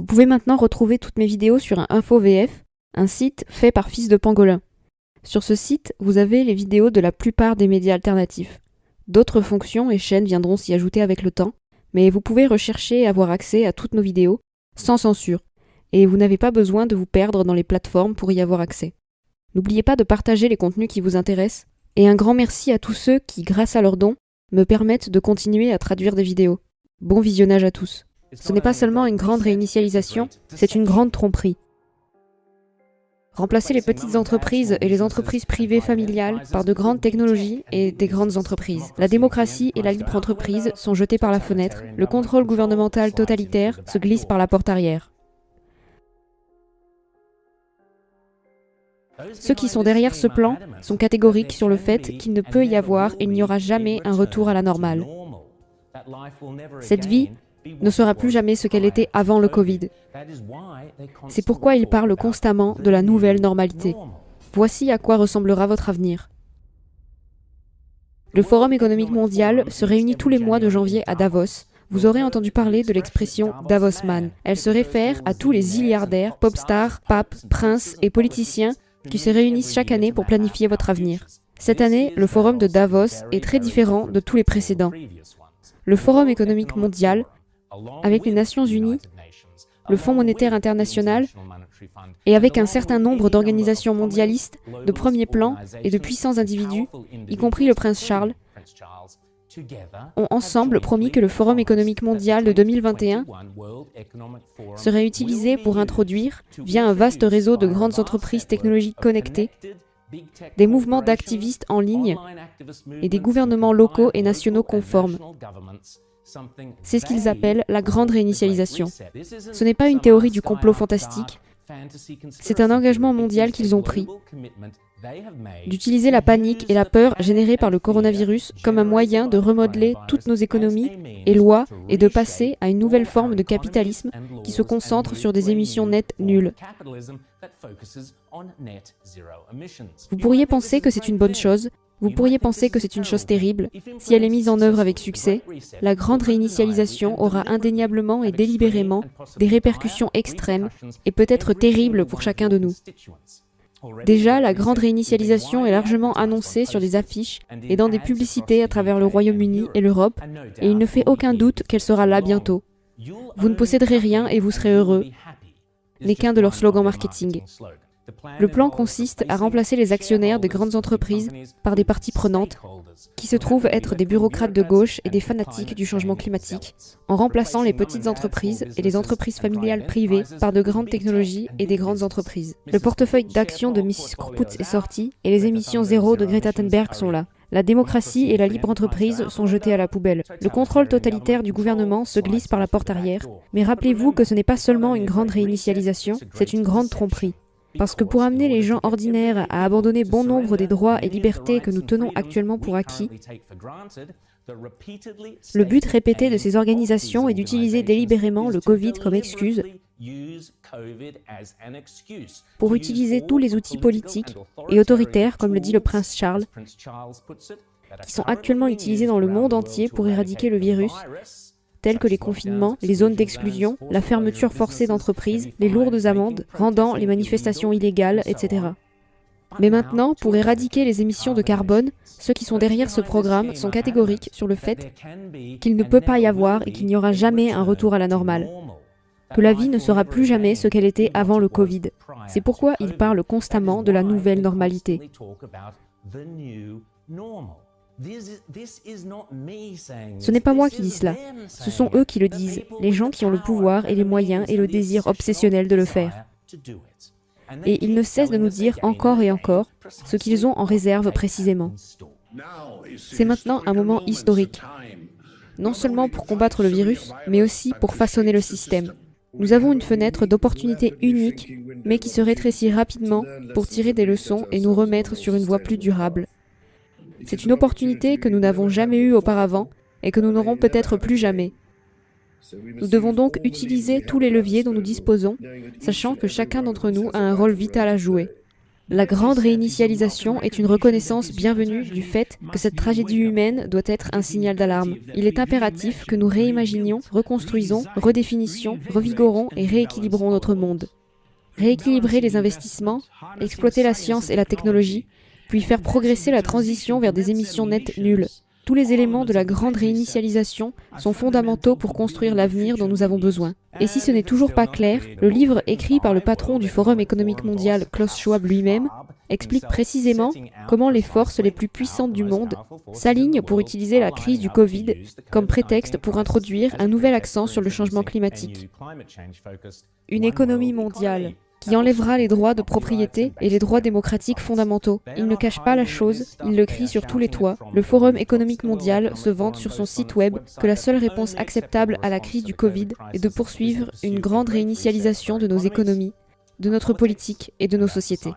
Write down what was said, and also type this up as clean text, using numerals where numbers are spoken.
Vous pouvez maintenant retrouver toutes mes vidéos sur un InfoVF, un site fait par Fils de Pangolin. Sur ce site, vous avez les vidéos de la plupart des médias alternatifs. D'autres fonctions et chaînes viendront s'y ajouter avec le temps, mais vous pouvez rechercher et avoir accès à toutes nos vidéos sans censure, et vous n'avez pas besoin de vous perdre dans les plateformes pour y avoir accès. N'oubliez pas de partager les contenus qui vous intéressent, et un grand merci à tous ceux qui, grâce à leurs dons, me permettent de continuer à traduire des vidéos. Bon visionnage à tous. Ce n'est pas seulement une grande réinitialisation, c'est une grande tromperie. Remplacer les petites entreprises et les entreprises privées familiales par de grandes technologies et des grandes entreprises. La démocratie et la libre entreprise sont jetées par la fenêtre, le contrôle gouvernemental totalitaire se glisse par la porte arrière. Ceux qui sont derrière ce plan sont catégoriques sur le fait qu'il ne peut y avoir et il n'y aura jamais un retour à la normale. Cette vie ne sera plus jamais ce qu'elle était avant le Covid. C'est pourquoi ils parlent constamment de la nouvelle normalité. Voici à quoi ressemblera votre avenir. Le Forum économique mondial se réunit tous les mois de janvier à Davos. Vous aurez entendu parler de l'expression Davosman. Elle se réfère à tous les milliardaires, pop stars, papes, princes et politiciens qui se réunissent chaque année pour planifier votre avenir. Cette année, le Forum de Davos est très différent de tous les précédents. Le Forum économique mondial, avec les Nations Unies, le Fonds monétaire international, et avec un certain nombre d'organisations mondialistes de premier plan et de puissants individus, y compris le prince Charles, ont ensemble promis que le Forum économique mondial de 2021 serait utilisé pour introduire, via un vaste réseau de grandes entreprises technologiques connectées, des mouvements d'activistes en ligne et des gouvernements locaux et nationaux conformes. C'est ce qu'ils appellent la grande réinitialisation. Ce n'est pas une théorie du complot fantastique, c'est un engagement mondial qu'ils ont pris, d'utiliser la panique et la peur générées par le coronavirus comme un moyen de remodeler toutes nos économies et lois et de passer à une nouvelle forme de capitalisme qui se concentre sur des émissions nettes nulles. Vous pourriez penser que c'est une bonne chose, vous pourriez penser que c'est une chose terrible. Si elle est mise en œuvre avec succès, la grande réinitialisation aura indéniablement et délibérément des répercussions extrêmes et peut-être terribles pour chacun de nous. Déjà, la grande réinitialisation est largement annoncée sur des affiches et dans des publicités à travers le Royaume-Uni et l'Europe, et il ne fait aucun doute qu'elle sera là bientôt. Vous ne posséderez rien et vous serez heureux, n'est qu'un de leurs slogans marketing. Le plan consiste à remplacer les actionnaires des grandes entreprises par des parties prenantes, qui se trouvent être des bureaucrates de gauche et des fanatiques du changement climatique, en remplaçant les petites entreprises et les entreprises familiales privées par de grandes technologies et des grandes entreprises. Le portefeuille d'actions de Mrs. Kruputz est sorti et les émissions zéro de Greta Thunberg sont là. La démocratie et la libre entreprise sont jetées à la poubelle. Le contrôle totalitaire du gouvernement se glisse par la porte arrière. Mais rappelez-vous que ce n'est pas seulement une grande réinitialisation, c'est une grande tromperie. Parce que pour amener les gens ordinaires à abandonner bon nombre des droits et libertés que nous tenons actuellement pour acquis, le but répété de ces organisations est d'utiliser délibérément le Covid comme excuse pour utiliser tous les outils politiques et autoritaires, comme le dit le prince Charles, qui sont actuellement utilisés dans le monde entier pour éradiquer le virus, tels que les confinements, les zones d'exclusion, la fermeture forcée d'entreprises, les lourdes amendes, rendant les manifestations illégales, etc. Mais maintenant, pour éradiquer les émissions de carbone, ceux qui sont derrière ce programme sont catégoriques sur le fait qu'il ne peut pas y avoir et qu'il n'y aura jamais un retour à la normale, que la vie ne sera plus jamais ce qu'elle était avant le Covid. C'est pourquoi ils parlent constamment de la nouvelle normalité. Ce n'est pas moi qui dis cela, ce sont eux qui le disent, les gens qui ont le pouvoir et les moyens et le désir obsessionnel de le faire. Et ils ne cessent de nous dire encore et encore ce qu'ils ont en réserve précisément. C'est maintenant un moment historique, non seulement pour combattre le virus, mais aussi pour façonner le système. Nous avons une fenêtre d'opportunité unique, mais qui se rétrécit rapidement pour tirer des leçons et nous remettre sur une voie plus durable. C'est une opportunité que nous n'avons jamais eue auparavant et que nous n'aurons peut-être plus jamais. Nous devons donc utiliser tous les leviers dont nous disposons, sachant que chacun d'entre nous a un rôle vital à jouer. La grande réinitialisation est une reconnaissance bienvenue du fait que cette tragédie humaine doit être un signal d'alarme. Il est impératif que nous réimaginions, reconstruisons, redéfinissions, revigorons et rééquilibrons notre monde. Rééquilibrer les investissements, exploiter la science et la technologie, puis faire progresser la transition vers des émissions nettes nulles. Tous les éléments de la grande réinitialisation sont fondamentaux pour construire l'avenir dont nous avons besoin. Et si ce n'est toujours pas clair, le livre écrit par le patron du Forum économique mondial, Klaus Schwab lui-même, explique précisément comment les forces les plus puissantes du monde s'alignent pour utiliser la crise du Covid comme prétexte pour introduire un nouvel accent sur le changement climatique. Une économie mondiale qui enlèvera les droits de propriété et les droits démocratiques fondamentaux. Il ne cache pas la chose, il le crie sur tous les toits. Le Forum économique mondial se vante sur son site web que la seule réponse acceptable à la crise du Covid est de poursuivre une grande réinitialisation de nos économies, de notre politique et de nos sociétés.